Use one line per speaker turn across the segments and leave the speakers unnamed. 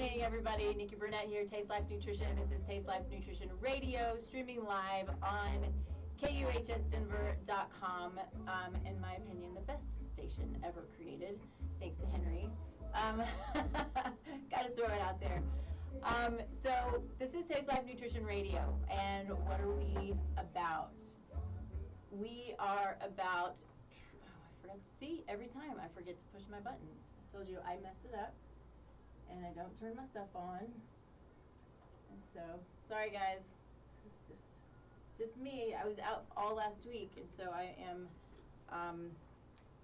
morning, everybody. Nikki Burnett here, Taste Life Nutrition. This is Taste Life Nutrition Radio, streaming live on KUHSdenver.com. In my opinion, the best station ever created, thanks to Henry. Got to throw it out there. So this is Taste Life Nutrition Radio, and what are we about? We are about, I forgot to see, every time I forget to push my buttons. I told you I messed it up, and I don't turn my stuff on. And so, sorry guys, this is just me. I was out all last week, and so I am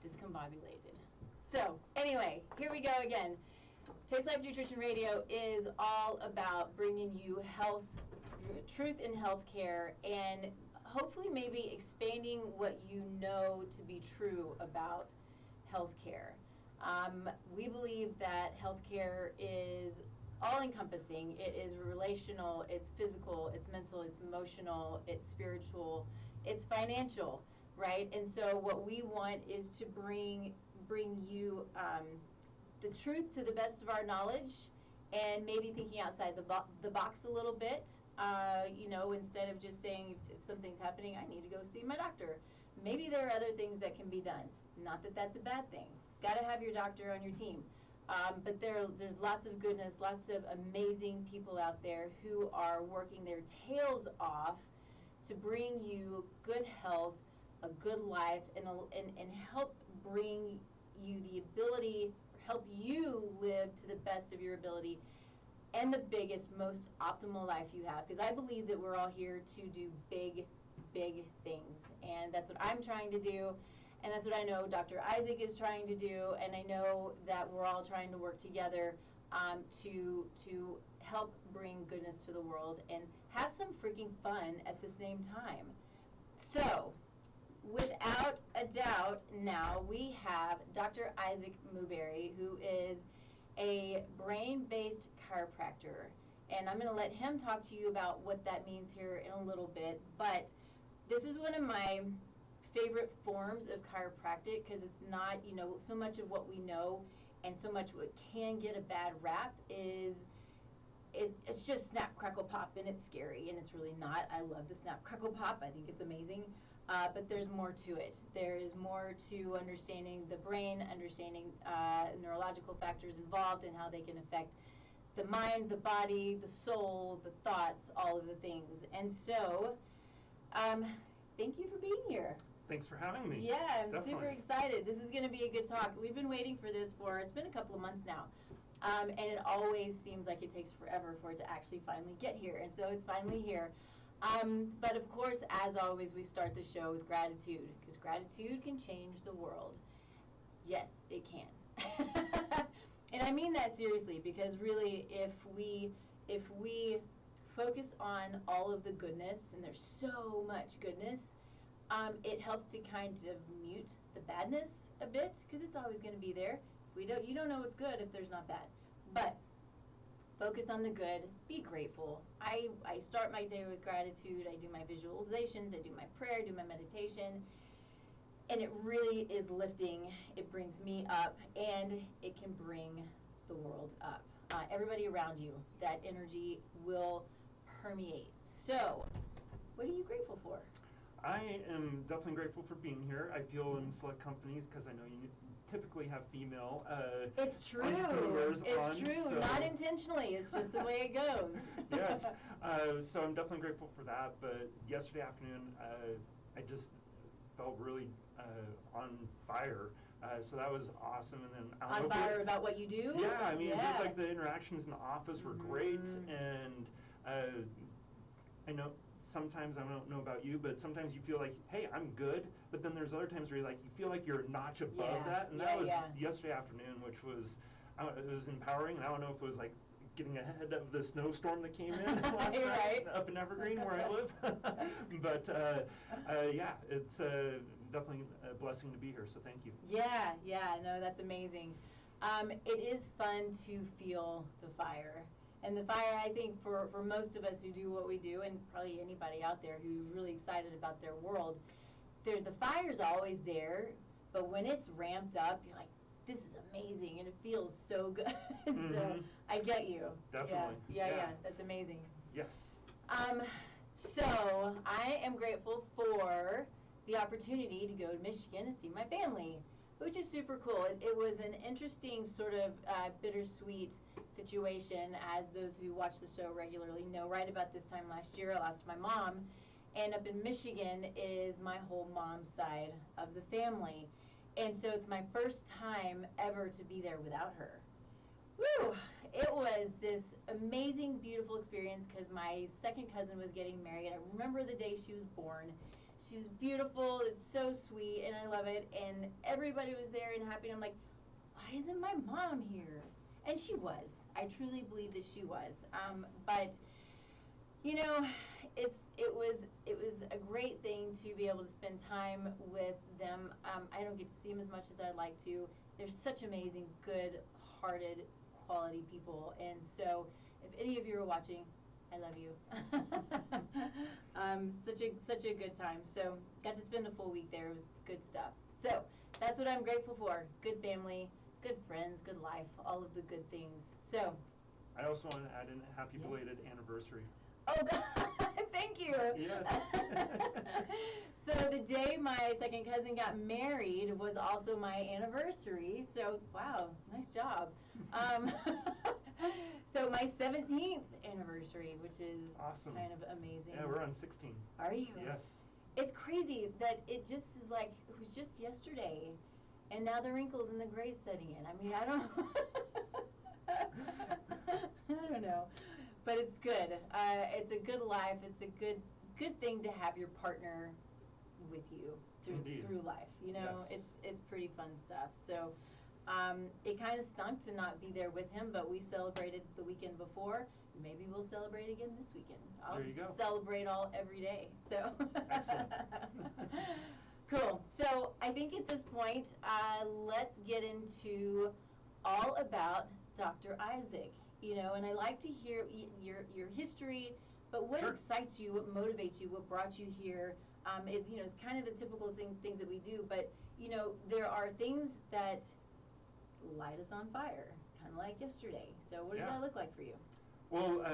discombobulated. So anyway, here we go again. Taste Life Nutrition Radio is all about bringing you health, truth in healthcare, and hopefully maybe expanding what you know to be true about healthcare. We believe that healthcare is all-encompassing. It is relational, it's physical, it's mental, it's emotional, it's spiritual, it's financial, right? And so what we want is to bring you the truth to the best of our knowledge, and maybe thinking outside the box a little bit. You know, instead of just saying if something's happening, I need to go see my doctor. Maybe there are other things that can be done. Not that that's a bad thing. Got to have your doctor on your team. But there's lots of goodness, lots of amazing people out there who are working their tails off to bring you good health, a good life, and help bring you the ability, or help you live to the best of your ability and the biggest, most optimal life you have. Because I believe that we're all here to do big, big things. And that's what I'm trying to do. And that's what I know Dr. Isaac is trying to do. And I know that we're all trying to work together to help bring goodness to the world and have some freaking fun at the same time. So, without a doubt, now we have Dr. Isaac Muberry, who is a brain-based chiropractor. And I'm going to let him talk to you about what that means here in a little bit. But this is one of my favorite forms of chiropractic, because it's not, you know, so much of what we know and so much what can get a bad rap is it's just snap, crackle, pop, and it's scary, and it's really not. I love the snap, crackle, pop. I think it's amazing. But there's more to it. There is more to understanding the brain, understanding neurological factors involved and how they can affect the mind, the body, the soul, the thoughts, all of the things. And so, thank you for being here.
Thanks for having me.
Yeah, I'm
Definitely.
super excited. This is going to be a good talk. We've been waiting for this it's been a couple of months now. And it always seems like it takes forever for it to actually finally get here. And so it's finally here. But of course, as always, we start the show with gratitude, because gratitude can change the world. Yes, it can. And I mean that seriously, because really, if we focus on all of the goodness, and there's so much goodness, it helps to kind of mute the badness a bit, because it's always going to be there. You don't know what's good if there's not bad. But focus on the good, be grateful. I start my day with gratitude. I do my visualizations, I do my prayer, I do my meditation, and it really is lifting. It brings me up, and it can bring the world up. Everybody around you, that energy will permeate. So, what are you grateful for?
I am definitely grateful for being here. I feel in select companies, because I know you typically have female
it's true.
entrepreneurs
it's
on.
true.
So.
Not intentionally. It's just the way it goes.
Yes. So I'm definitely grateful for that. But yesterday afternoon, I just felt really on fire. So that was awesome. And then
on fire about what you do?
Yeah. I mean, just like the interactions in the office were great, and I know. Sometimes, I don't know about you, but sometimes you feel like, hey, I'm good, but then there's other times where you feel like you're a notch above that, and that was yesterday afternoon, which was, it was empowering, and I don't know if it was like getting ahead of the snowstorm that came in last night up in Evergreen where I live, but yeah, it's definitely a blessing to be here, so thank you.
Yeah, no, that's amazing. It is fun to feel the fire. And the fire, I think, for most of us who do what we do, and probably anybody out there who's really excited about their world, the fire's always there, but when it's ramped up, you're like, this is amazing, and it feels so good.
Mm-hmm.
So I get you.
Definitely.
Yeah. That's amazing.
Yes.
So I am grateful for the opportunity to go to Michigan and see my family, which is super cool. It was an interesting sort of bittersweet situation, as those who watch the show regularly know. Right about this time last year, I lost my mom, and up in Michigan is my whole mom's side of the family. And so it's my first time ever to be there without her. Woo! It was this amazing, beautiful experience because my second cousin was getting married. I remember the day she was born. She's beautiful, it's so sweet, and I love it. And everybody was there and happy. And I'm like, why isn't my mom here? And she was. I truly believe that she was. But you know, it was a great thing to be able to spend time with them. I don't get to see them as much as I'd like to. They're such amazing, good-hearted, quality people, and so if any of you are watching, I love you. Such a good time. So got to spend a full week there. It was good stuff. So that's what I'm grateful for. Good family, good friends, good life, all of the good things. So
I also want to add in a happy belated anniversary.
Oh, God, thank you.
Yes.
So the day my second cousin got married was also my anniversary. So, wow, nice job. So my 17th anniversary, which is
awesome.
Kind of amazing.
Yeah, we're on 16.
Are you?
Yes.
It's crazy that it just is like, it was just yesterday, and now the wrinkles and the gray's setting in. I mean, I don't know. But it's good. It's a good life. It's a good thing to have your partner with you through life. You know,
yes.
It's pretty fun stuff. So it kind of stunk to not be there with him, but we celebrated the weekend before. Maybe we'll celebrate again this weekend. I'll celebrate every day. So
excellent.
Cool. So I think at this point, let's get into all about Dr. Isaac. You know, and I like to hear your history, but what excites you, what motivates you, what brought you here, is, you know, it's kind of the typical things that we do, but, you know, there are things that light us on fire, kind of like yesterday. So what does that look like for you?
Well,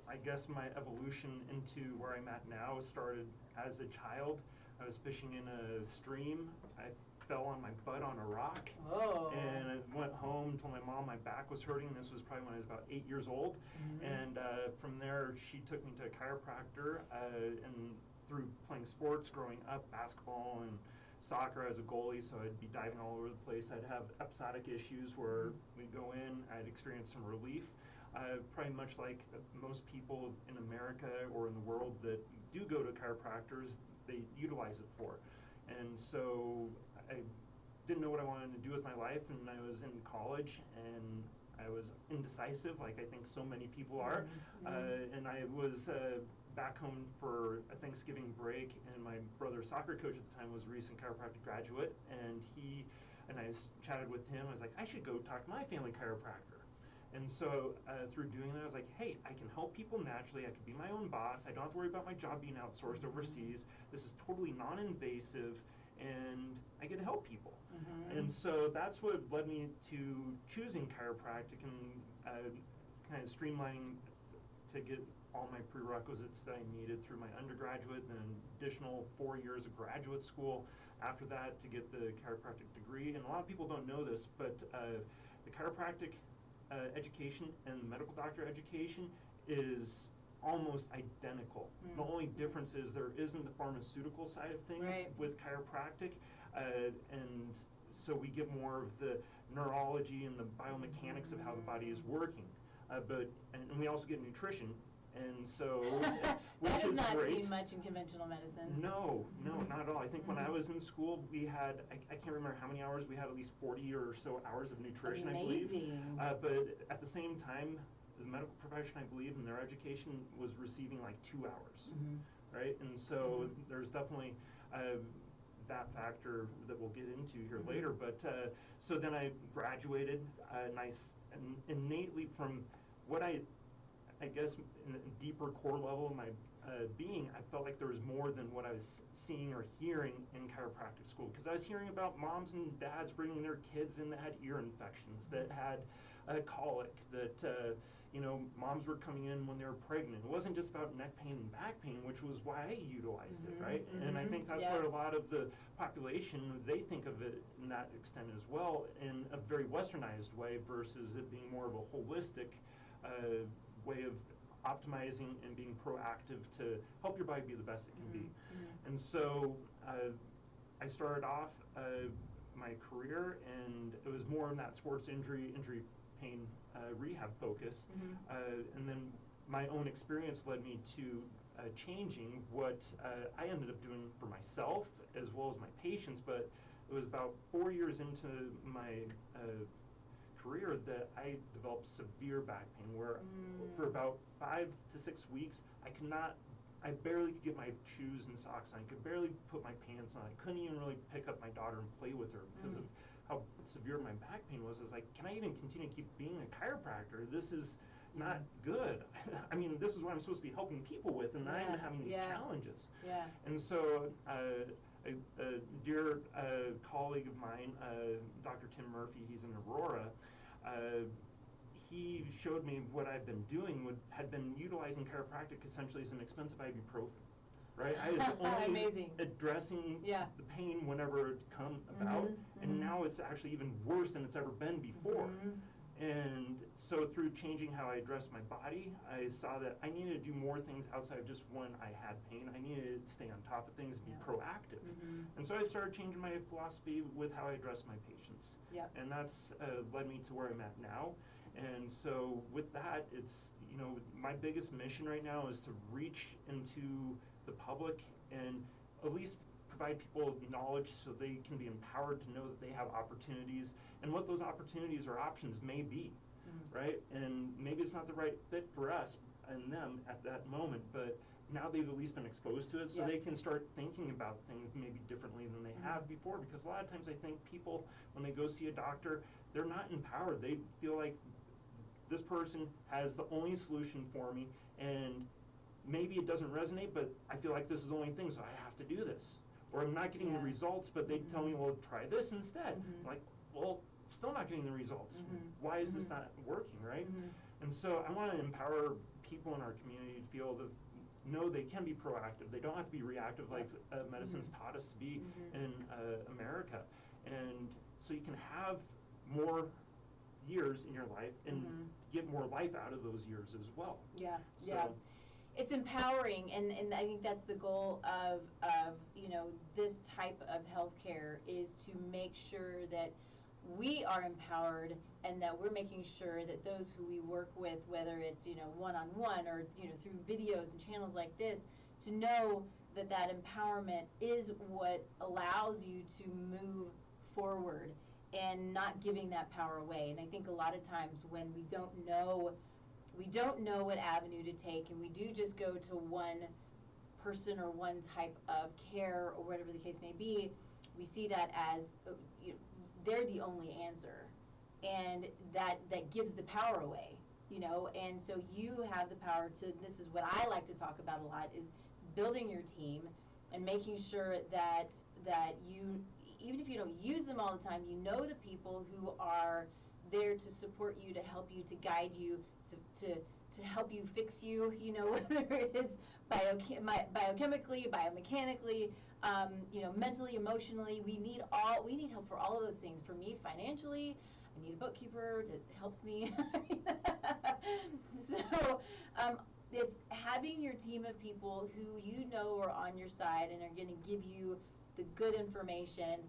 I guess my evolution into where I'm at now started as a child. I was fishing in a stream. I fell on my butt on a rock.
Oh.
And I went home, told my mom my back was hurting. This was probably when I was about 8 years old.
Mm-hmm.
And from there, she took me to a chiropractor. And through playing sports growing up, basketball and soccer as a goalie, so I'd be diving all over the place. I'd have episodic issues where we'd go in, I'd experience some relief. Probably much like most people in America or in the world that do go to chiropractors, they utilize it for. And so I didn't know what I wanted to do with my life, and I was in college, and I was indecisive, like I think so many people are.
Mm-hmm.
And I was back home for a Thanksgiving break, and my brother's soccer coach at the time was a recent chiropractic graduate, and I chatted with him. I was like, I should go talk to my family chiropractor. And so through doing that, I was like, hey, I can help people naturally. I can be my own boss. I don't have to worry about my job being outsourced overseas. This is totally non-invasive, and I get to help people.
Mm-hmm.
And so that's what led me to choosing chiropractic and kind of streamlining to get all my prerequisites that I needed through my undergraduate, and an additional 4 years of graduate school after that to get the chiropractic degree. And a lot of people don't know this, but the chiropractic education and the medical doctor education is almost identical. The only difference is there isn't the pharmaceutical side of things with chiropractic, and so we get more of the neurology and the biomechanics of how the body is working. And we also get nutrition, and so which
that
is
not
great.
Seen much in conventional medicine.
No, not at all. I think when I was in school, we had I can't remember how many hours. We had at least 40 or so hours of nutrition,
Amazing.
I believe. But at the same time, the medical profession, I believe, in their education was receiving like 2 hours, right? And so there's definitely that factor that we'll get into here later. But so then I graduated, and innately from what I guess in a deeper core level of my being, I felt like there was more than what I was seeing or hearing in chiropractic school, because I was hearing about moms and dads bringing their kids in that had ear infections, that had colic, that moms were coming in when they were pregnant. It wasn't just about neck pain and back pain, which was why I utilized it, right? And I think that's where a lot of the population, they think of it in that extent as well, in a very westernized way versus it being more of a holistic way of optimizing and being proactive to help your body be the best it can be. And so I started off my career, and it was more in that sports injury pain rehab focus. And then my own experience led me to changing what I ended up doing for myself as well as my patients. But it was about 4 years into my career that I developed severe back pain, where for about 5 to 6 weeks I barely could get my shoes and socks on. I could barely put my pants on. I couldn't even really pick up my daughter and play with her because of how severe my back pain was. I was like, can I even continue to keep being a chiropractor? This is not good. I mean, this is what I'm supposed to be helping people with, and I'm having these challenges. And so a dear colleague of mine, Dr. Tim Murphy, he's in Aurora, he showed me what I've been doing, had been utilizing chiropractic essentially as an expensive ibuprofen, right? I was only addressing the pain whenever it come about, and now it's actually even worse than it's ever been before. And so through changing how I addressed my body, I saw that I needed to do more things outside of just when I had pain. I needed to stay on top of things and be proactive. And so I started changing my philosophy with how I address my patients. And that's led me to where I'm at now. And so with that, it's, my biggest mission right now is to reach into the public and at least provide people knowledge so they can be empowered to know that they have opportunities and what those opportunities or options may be, right? And maybe it's not the right fit for us and them at that moment, but now they've at least been exposed to it, so they can start thinking about things maybe differently than they have before. Because a lot of times I think people, when they go see a doctor, they're not empowered. They feel like this person has the only solution for me, and maybe it doesn't resonate, but I feel like this is the only thing, so I have to do this. Or I'm not getting the results, but they tell me, well, try this instead. I'm like, well, still not getting the results. Why is this not working, right? And so I want to empower people in our community to be able to know they can be proactive. They don't have to be reactive like medicine's taught us to be in America. And so you can have more years in your life and get more life out of those years as well.
It's empowering, and I think that's the goal of this type of healthcare, is to make sure that we are empowered and that we're making sure that those who we work with, whether it's one-on-one or through videos and channels like this, to know that empowerment is what allows you to move forward and not giving that power away. And I think a lot of times when we don't know what avenue to take, and we do just go to one person or one type of care or whatever the case may be, we see that as they're the only answer, and that gives the power away, and so you have the power to, this is what I like to talk about a lot, is building your team and making sure that you, even if you don't use them all the time, you know the people who are there to support you, to help you, to guide you, to help you fix you, whether it's biochemically, biomechanically, mentally, emotionally. We need help for all of those things. For me, financially, I need a bookkeeper that helps me. So it's having your team of people who are on your side and are going to give you the good information,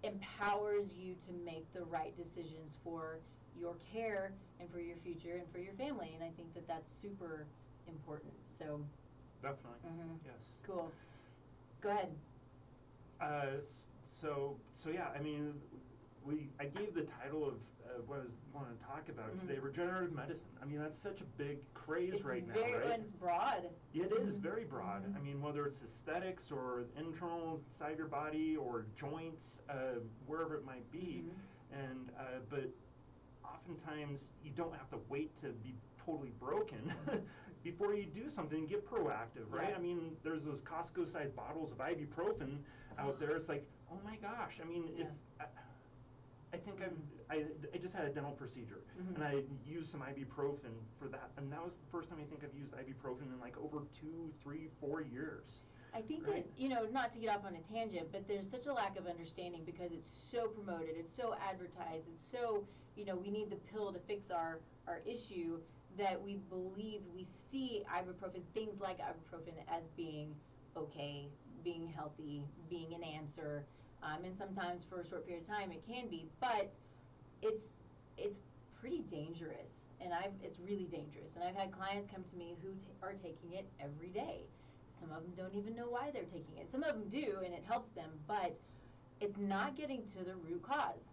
empowers you to make the right decisions for your care and for your future and for your family. And I think that that's super important. So
definitely, yes.
Cool. Go ahead.
So yeah, I mean, I gave the title of what I was wanting to talk about today, regenerative medicine. I mean, that's such a big craze right now, right?
And it's broad.
It is very broad. I mean, whether it's aesthetics or internal side of your body or joints, wherever it might be, and but oftentimes you don't have to wait to be totally broken before you do something, get proactive, right?
Yeah.
I mean, there's those Costco-sized bottles of ibuprofen out there. It's like, oh my gosh. I mean,
Yeah.
if I think I just had a dental procedure,
Mhm.
and I used some ibuprofen for that, and that was the first time I think I've used ibuprofen in like over 2, 3, 4 years.
I think
Right.
that, not to get off on a tangent, but there's such a lack of understanding because it's so promoted, it's so advertised, it's so, we need the pill to fix our issue, that we believe, we see ibuprofen, things like ibuprofen, as being okay, being healthy, being an answer. And sometimes for a short period of time it can be, but it's pretty dangerous, and it's really dangerous. And I've had clients come to me who are taking it every day. Some of them don't even know why they're taking it. Some of them do, and it helps them, but it's not getting to the root cause,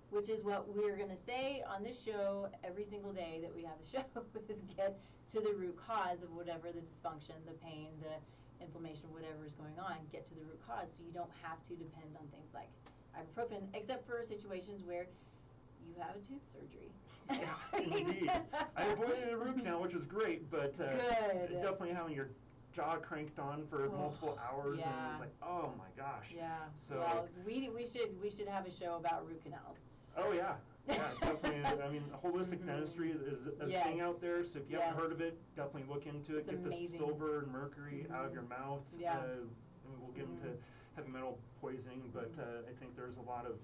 which is what we're going to say on this show every single day that we have a show, is get to the root cause of whatever the dysfunction, the pain, the inflammation, whatever is going on. Get to the root cause so you don't have to depend on things like ibuprofen, except for situations where you have a tooth surgery.
Yeah, indeed. I avoided a root canal, which was great, but
Good.
definitely having your jaw cranked on for multiple hours, and
yeah.
it's like, oh my gosh.
Yeah.
So,
well, we should have a show about root canals.
oh yeah, definitely. I mean, holistic dentistry is a
Yes.
thing out there. So if you haven't heard of
Yes.
it, definitely look into it.
It's
Get
amazing.
the silver and mercury out of your mouth.
Yeah.
And we'll get into heavy metal poisoning, but I think there's a lot of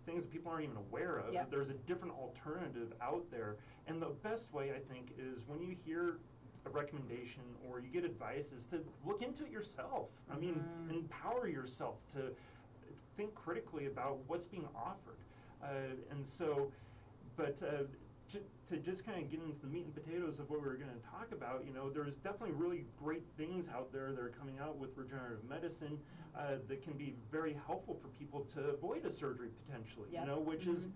things that people aren't even aware of.
Yep.
There's a different alternative out there, and the best way, I think, is when you hear a recommendation or you get advice, is to look into it yourself. I mean, empower yourself to think critically about what's being offered. And so, but to just kind of get into the meat and potatoes of what we're going to talk about, there's definitely really great things out there that are coming out with regenerative medicine that can be very helpful for people to avoid a surgery potentially,
Yep.
Which is,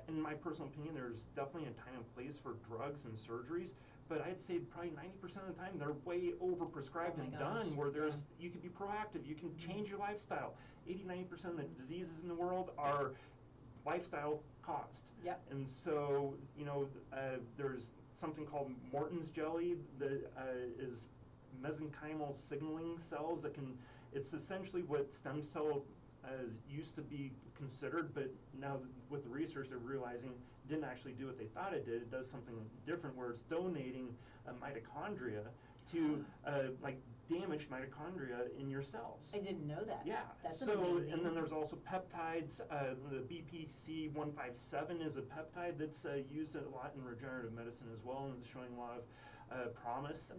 in my personal opinion, there's definitely a time and place for drugs and surgeries, but I'd say probably 90% of the time they're way overprescribed
Oh my
and
gosh.
done, where you can be proactive, you can change your lifestyle. 80-90% of the diseases in the world are lifestyle caused.
Yep.
And so, there's something called Morton's jelly that is mesenchymal signaling cells that it's essentially what stem cell used to be considered, but now with the research they're realizing didn't actually do what they thought it did. It does something different, where it's donating mitochondria to like damaged mitochondria in your cells.
I didn't know that.
Yeah.
That's
so
amazing.
And then there's also peptides. The BPC-157 is a peptide that's used a lot in regenerative medicine as well, and it's showing a lot of promise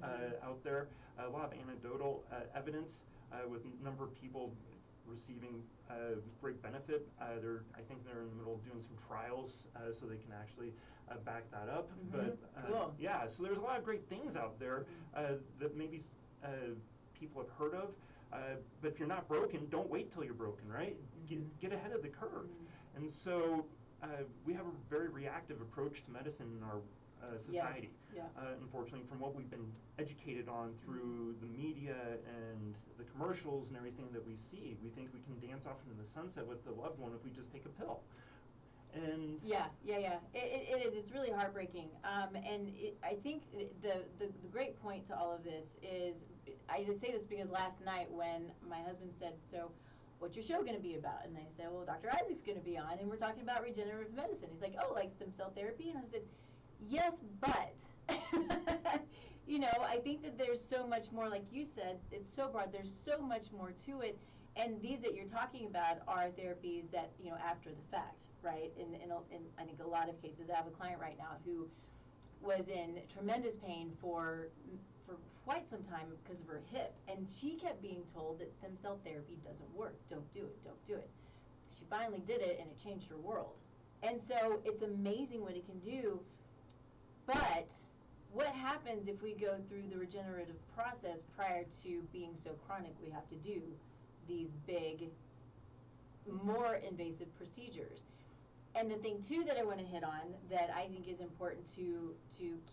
out there. A lot of anecdotal evidence with a number of people receiving great benefit. I think they're in the middle of doing some trials so they can actually back that up. But
cool.
yeah, so there's a lot of great things out there that maybe people have heard of. But if you're not broken, don't wait till you're broken, right? Get ahead of the curve. And so we have a very reactive approach to medicine in our society.
Yes. Yeah.
Unfortunately, from what we've been educated on through the media and the commercials and everything that we see, we think we can dance off into the sunset with the loved one if we just take a pill. And
yeah. It is. It's really heartbreaking. And I think the great point to all of this is, I just say this because last night when my husband said, so what's your show going to be about? And I said, well, Dr. Isaac's going to be on, and we're talking about regenerative medicine. He's like, oh, like stem cell therapy? And I said, yes, but, I think that there's so much more, like you said, it's so broad, there's so much more to it. And these that you're talking about are therapies that, after the fact, right? In I think a lot of cases, I have a client right now who was in tremendous pain for quite some time because of her hip. And she kept being told that stem cell therapy doesn't work. Don't do it, don't do it. She finally did it, and it changed her world. And so it's amazing what it can do. But what happens if we go through the regenerative process prior to being so chronic we have to do these big, more invasive procedures? And the thing too that I want to hit on that I think is important to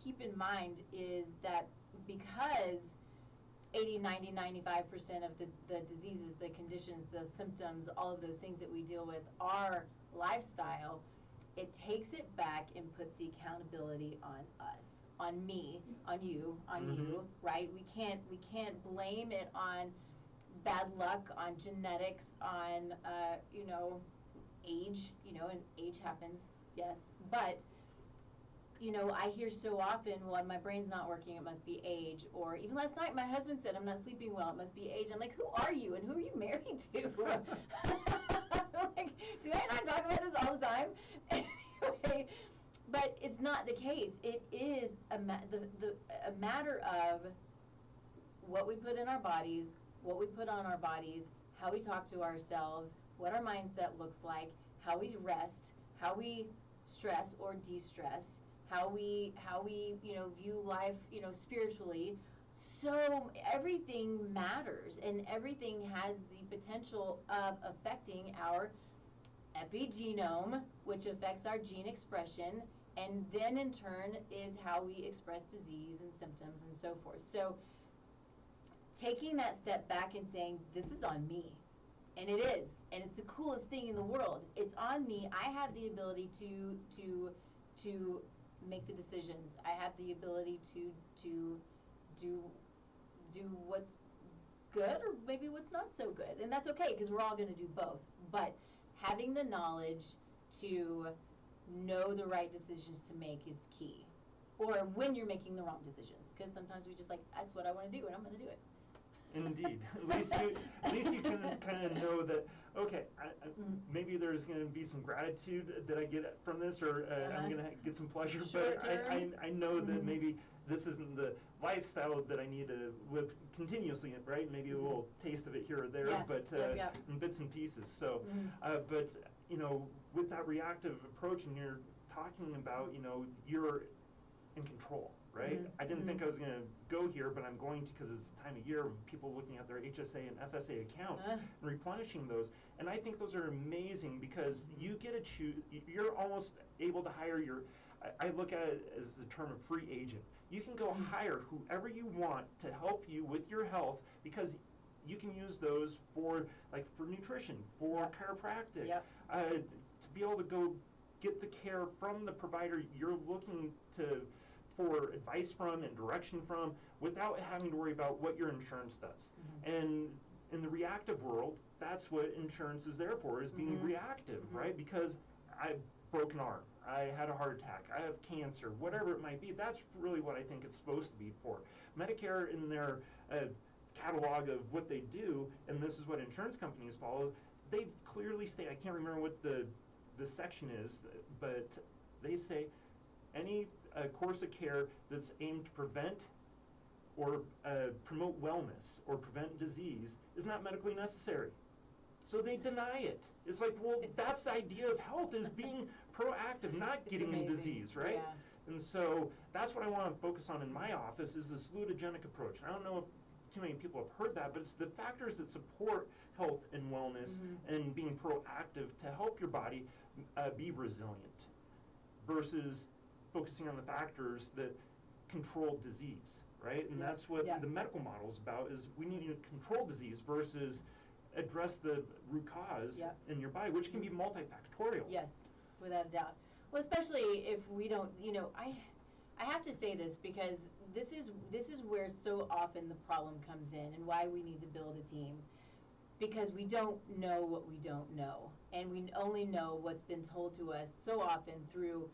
keep in mind is that because 80, 90, 95% of the diseases, the conditions, the symptoms, all of those things that we deal with are lifestyle, it takes it back and puts the accountability on us, on me, on you, right? We can't blame it on bad luck, on genetics, on age, and age happens, yes, but I hear so often, well, my brain's not working, it must be age. Or even last night, my husband said, I'm not sleeping well, it must be age. I'm like, who are you and who are you married to? Like, do I not talk about this all the time? Anyway, but it's not the case. It is a matter of what we put in our bodies, what we put on our bodies, how we talk to ourselves, what our mindset looks like, how we rest, how we stress or de-stress, how we view life, spiritually. So everything matters, and everything has the potential of affecting our epigenome, which affects our gene expression, and then in turn is how we express disease and symptoms and so forth. So taking that step back and saying, this is on me, and it is, and it's the coolest thing in the world. It's on me. I have the ability to make the decisions. I have the ability to do what's good or maybe what's not so good, and that's okay because we're all going to do both. But having the knowledge to know the right decisions to make is key, or when you're making the wrong decisions, because sometimes we just like, that's what I want to do and I'm going to do it.
Indeed. At least you can kind of know that, okay, maybe there's going to be some gratitude that I get from this, or I'm going to get some pleasure, but I know that maybe this isn't the lifestyle that I need to live continuously in, right? Maybe a little taste of it here or there, but in bits and pieces. So, but, with that reactive approach, and you're talking about, you're in control. Right? I didn't think I was going to go here, but I'm going to, because it's the time of year when people looking at their HSA and FSA accounts and replenishing those. And I think those are amazing because you get to choose, you're almost able to hire I look at it as the term of free agent. You can go hire whoever you want to help you with your health, because you can use those for nutrition, for chiropractic, to be able to go get the care from the provider you're looking for advice from and direction from, without having to worry about what your insurance does. And in the reactive world, that's what insurance is there for, is being reactive, right? Because I broke an arm, I had a heart attack, I have cancer, whatever it might be. That's really what I think it's supposed to be for. Medicare, in their catalog of what they do, and this is what insurance companies follow, they clearly state, I can't remember what the section is, but they say any course of care that's aimed to prevent or promote wellness or prevent disease is not medically necessary. So they deny it. It's like, well, that's the idea of health, is being proactive, not getting disease, right? Yeah. And so that's what I want to focus on in my office, is this glutagenic approach. I don't know if too many people have heard that, but it's the factors that support health and wellness and being proactive to help your body be resilient, versus focusing on the factors that control disease, right? And that's what the medical model is about, is we need to control disease versus address the root cause in your body, which can be multifactorial.
Yes, without a doubt. Well, especially if we don't, I have to say this, because this is where so often the problem comes in, and why we need to build a team, because we don't know what we don't know, and we only know what's been told to us so often through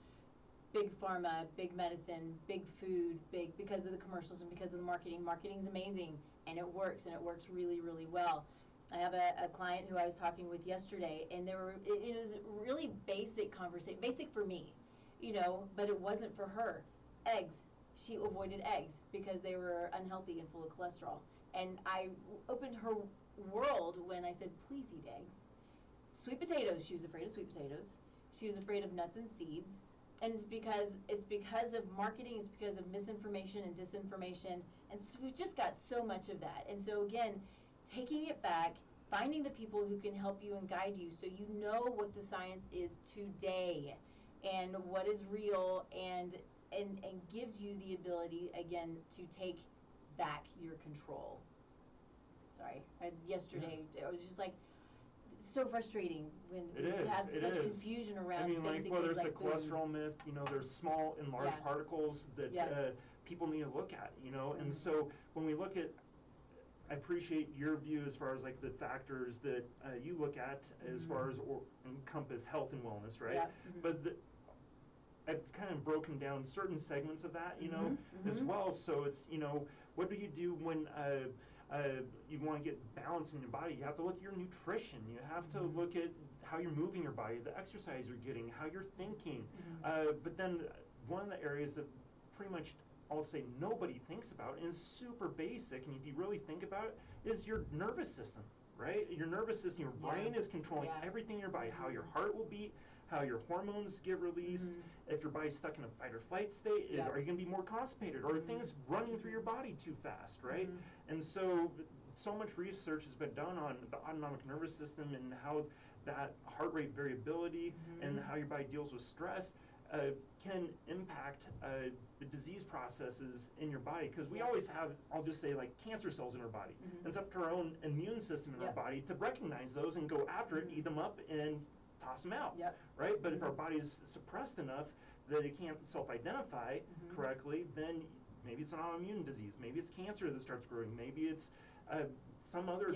big pharma, big medicine, big food, because of the commercials and because of the marketing. Marketing's amazing, and it works really, really well. I have a client who I was talking with yesterday, and it was a really basic conversation, basic for me, but it wasn't for her. Eggs. She avoided eggs because they were unhealthy and full of cholesterol. And I opened her world when I said, please eat eggs. Sweet potatoes, she was afraid of sweet potatoes. She was afraid of nuts and seeds. And it's because of marketing, it's because of misinformation and disinformation. And so we've just got so much of that. And so again, taking it back, finding the people who can help you and guide you, so you know what the science is today and what is real, and gives you the ability, again, to take back your control. Sorry, yesterday I was just like, so frustrating when
It
we
is,
have
it
such
is.
confusion around
I mean, like,
basic
well,
things
there's
like
the
food.
cholesterol myth, you know, there's small and large
Yeah.
particles that
Yes.
people need to look at, you know, and
Mhm.
so when we look at, I appreciate your view as far as like the factors that you look at as far as encompass health and wellness, right?
Yeah. Mhm.
But I've kind of broken down certain segments of that, you know, as
Mhm.
well. So it's, you know, what do you do when you want to get balance in your body? You have to look at your nutrition. You have to look at how you're moving your body, the exercise you're getting, how you're thinking. But then one of the areas that pretty much I'll say nobody thinks about, and is super basic, and if you really think about it, is your nervous system, right? Your nervous system, your brain is controlling everything in your body, how your heart will beat, how your hormones get released, if your body's stuck in a fight or flight state, are you going to be more constipated, or are things running through your body too fast, right? And so much research has been done on the autonomic nervous system and how that heart rate variability and how your body deals with stress can impact the disease processes in your body, because we always have, I'll just say, like cancer cells in our body. And it's up to our own immune system in our body to recognize those and go after it, eat them up, and toss them out, right? But if our body is suppressed enough that it can't self-identify correctly, then maybe it's an autoimmune disease, maybe it's cancer that starts growing, maybe it's some other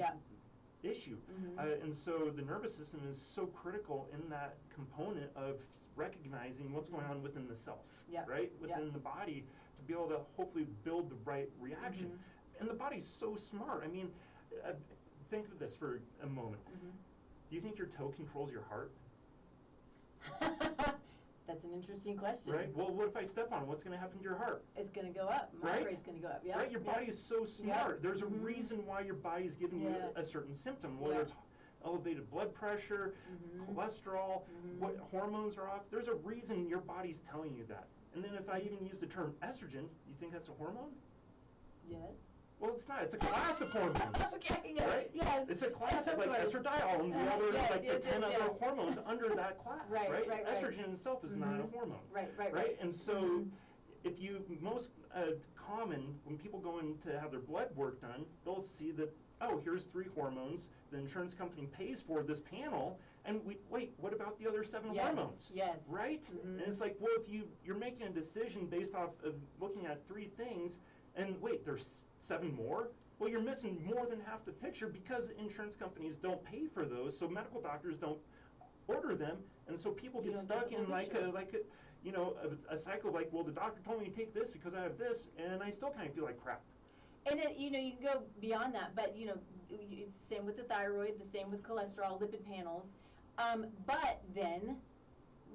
issue. And so the nervous system is so critical in that component of recognizing what's going on within the self, right? Within the body, to be able to hopefully build the right reaction. And the body's so smart. I mean, think of this for a moment. Do you think your toe controls your heart?
That's an interesting question.
Right? Well, what if I step on it? What's going to happen to your heart?
It's going to go up. My heart rate's going to go up.
Right? Your body is so smart. There's a reason why your body is giving you a certain symptom, whether it's elevated blood pressure, cholesterol, what hormones are off. There's a reason your body's telling you that. And then if I even use the term estrogen, you think that's a hormone?
Yes.
Well, it's not. It's a class of hormones.
Okay,
right?
Yes.
It's a class of like estradiol and the other, like the 10 other hormones under that class, right? Estrogen itself is not a hormone. Right? And so if you, most common, when people go in to have their blood work done, they'll see that, oh, here's 3 hormones, the insurance company pays for this panel, and wait, what about the other 7 hormones?
Yes.
Right? And it's like, well, if you're making a decision based off of looking at 3 things, and wait, there's 7 more? Well, you're missing more than half the picture because insurance companies don't pay for those, so medical doctors don't order them, and so people get stuck in like a cycle like, well, the doctor told me to take this because I have this, and I still kind of feel like crap.
And you can go beyond that, but same with the thyroid, the same with cholesterol, lipid panels. But then,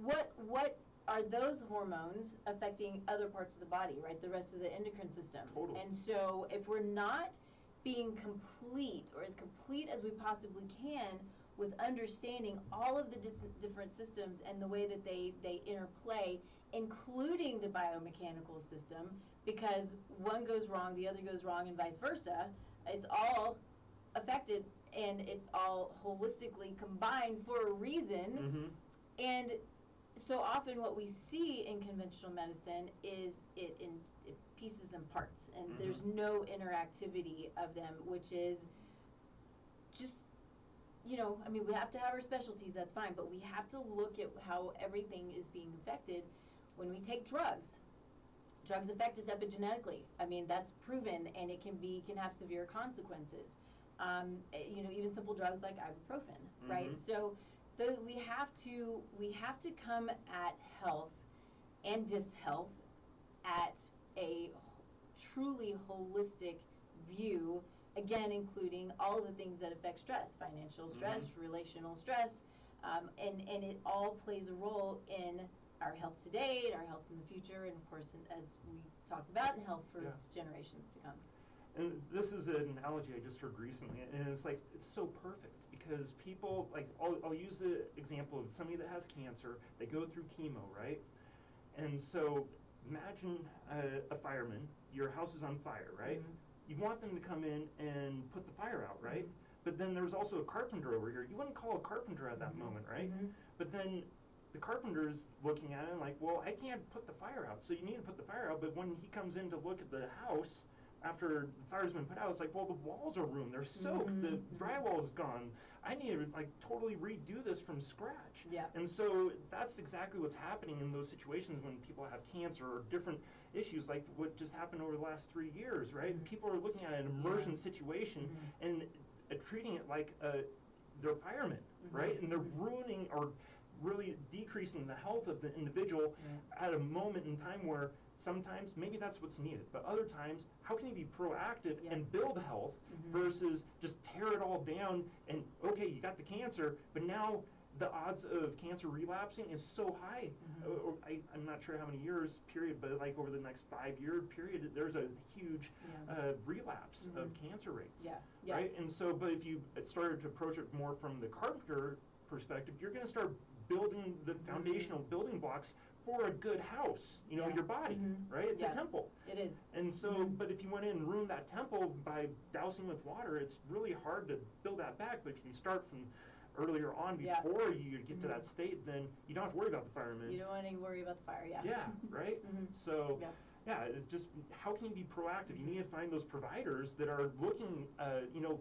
what are those hormones affecting other parts of the body, right? The rest of the endocrine system.
Totally.
And so if we're not being complete, or as complete as we possibly can, with understanding all of the different systems and the way that they interplay, including the biomechanical system, because one goes wrong, the other goes wrong, and vice versa, it's all affected, and it's all holistically combined for a reason. And so often what we see in conventional medicine is it in pieces and parts, and there's no interactivity of them, which is just, I mean, we have to have our specialties, that's fine, but we have to look at how everything is being affected when we take drugs. Drugs affect us epigenetically. I mean, that's proven, and it can have severe consequences. Even simple drugs like ibuprofen, right? So we have to come at health and dishealth at a truly holistic view, again, including all of the things that affect stress, financial stress, relational stress, and it all plays a role in our health today and our health in the future, and of course, as we talk about, in health for generations to come.
And this is an analogy I just heard recently, and it's like, it's so perfect, because people, like, I'll use the example of somebody that has cancer, they go through chemo, right? And so imagine a fireman, your house is on fire, right? You want them to come in and put the fire out, right? But then there's also a carpenter over here. You wouldn't call a carpenter at that moment, right? But then the carpenter's looking at it and like, well, I can't put the fire out, so you need to put the fire out, but when he comes in to look at the house, after the fire's been put out, it's like, well, the walls are ruined. They're soaked. The drywall's gone. I need to like totally redo this from scratch.
Yeah.
And so that's exactly what's happening in those situations when people have cancer or different issues, like what just happened over the last 3 years, right? People are looking at an immersion situation and treating it like they're firemen, right? And they're ruining or really decreasing the health of the individual at a moment in time where sometimes maybe that's what's needed, but other times, how can you be proactive and build health versus just tear it all down and, okay, you got the cancer, but now the odds of cancer relapsing is so high. I'm not sure how many years period, but like over the next 5-year period, there's a huge relapse of cancer rates, right? And so, but if you started to approach it more from the carpenter perspective, you're going to start building the foundational building blocks for a good house, you know, your body, right? It's a temple.
It is.
And so, but if you went in and ruined that temple by dousing with water, it's really hard to build that back. But if you can start from earlier on before you get to that state, then you don't have to worry about the firemen.
You don't want to worry about the fire,
right? So, it's just, how can you be proactive? You need to find those providers that are looking, you know,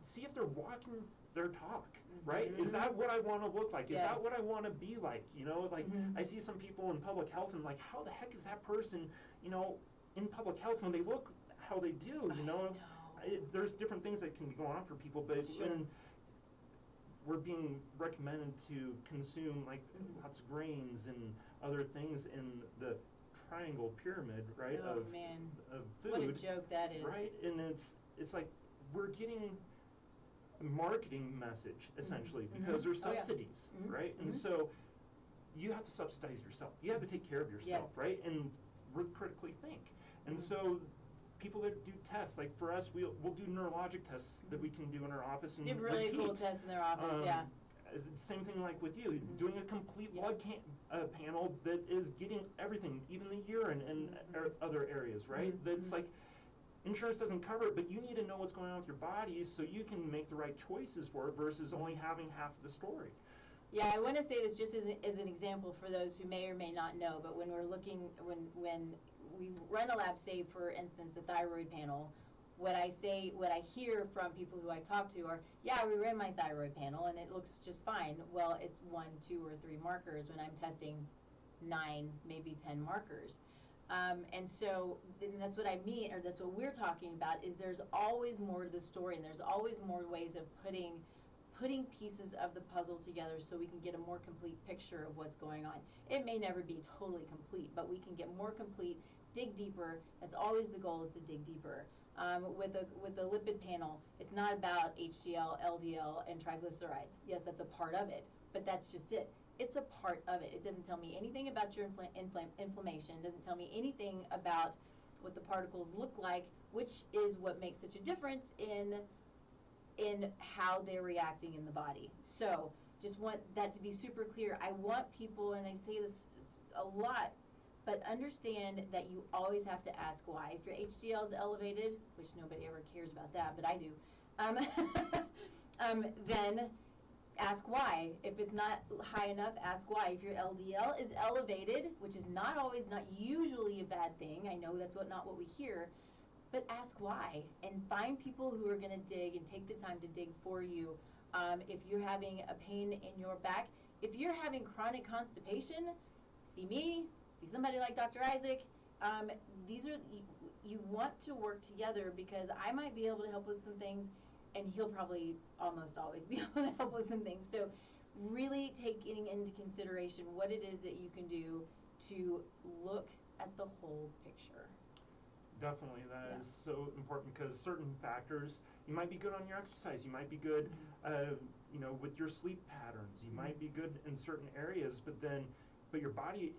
see if they're walking their talk, right? Is that what I want to look like? Is that what I want to be like? You know, like I see some people in public health and like, how the heck is that person, you know, in public health when they look how they do, you know? There's different things that can be going on for people, but when we're being recommended to consume like lots of grains and other things in the triangle pyramid, right?
Oh,
of food.
What a joke that is.
Right? And it's like we're getting a marketing message essentially because there's subsidies, right? And so you have to subsidize yourself. You have to take care of yourself, right? And critically think. And so people that do tests, like for us, we'll do neurologic tests that we can do in our office. And
they have really cool tests in their office,
Same thing like with you, doing a complete blood panel that is getting everything, even the urine and other areas, right? That's like, insurance doesn't cover it, but you need to know what's going on with your body so you can make the right choices for it versus only having half the story.
Yeah, I want to say this just as an example for those who may or may not know, but when we're looking, when we run a lab, say for instance, a thyroid panel, what I hear from people who I talk to are, we ran my thyroid panel and it looks just fine. Well, it's 1, 2, or 3 markers when I'm testing 9, maybe 10 markers. And so that's what I mean, or that's what we're talking about, is there's always more to the story and there's always more ways of putting pieces of the puzzle together so we can get a more complete picture of what's going on. It may never be totally complete, but we can get more complete, dig deeper. That's always the goal, is to dig deeper. With the lipid panel, it's not about HDL, LDL, and triglycerides. Yes, that's a part of it, but that's just it. It's a part of it. It doesn't tell me anything about your inflammation. It doesn't tell me anything about what the particles look like, which is what makes such a difference in how they're reacting in the body. So just want that to be super clear. I want people, and I say this a lot, but understand that you always have to ask why. If your HDL is elevated, which nobody ever cares about that, but I do, then ask why. If it's not high enough, ask why. If your LDL is elevated, which is not usually a bad thing, I know that's not what we hear, but ask why and find people who are going to dig and take the time to dig for you. If you're having a pain in your back, if you're having chronic constipation, see me, see somebody like Dr. Isaac. You want to work together because I might be able to help with some things and he'll probably almost always be able to help with some things. So really taking into consideration what it is that you can do to look at the whole picture.
Definitely, that is so important because certain factors, you might be good on your exercise, you might be good, you know, with your sleep patterns, you might be good in certain areas, but your body,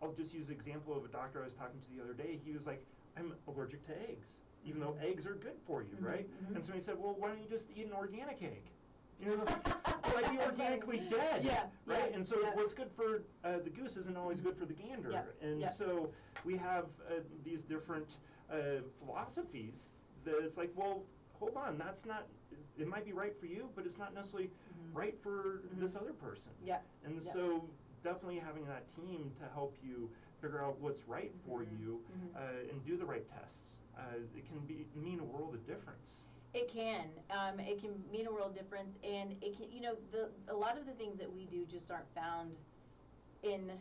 I'll just use the example of a doctor I was talking to the other day. He was like, I'm allergic to eggs, even though eggs are good for you, right? And so he said, well, why don't you just eat an organic egg? You know, like be organically dead, right? And so what's good for the goose isn't always good for the gander. And so we have these different philosophies that it's like, well, hold on, that's not, it might be right for you, but it's not necessarily right for this other person. And so definitely having that team to help you figure out what's right for you and do the right tests it can mean a world of difference.
It can. It can mean a world difference, and it can. A lot of the things that we do just aren't found in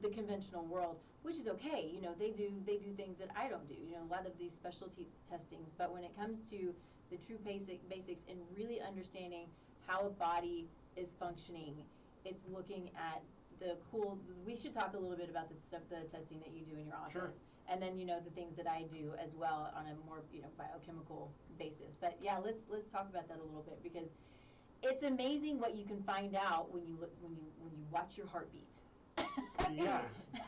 the conventional world, which is okay. They do things that I don't do. A lot of these specialty testings, but when it comes to the true basics and really understanding how a body is functioning, it's looking at we should talk a little bit about the testing that you do in your office.
Sure.
And then the things that I do as well on a more biochemical basis. But yeah, let's talk about that a little bit, because it's amazing what you can find out when you watch your heartbeat.
Yeah,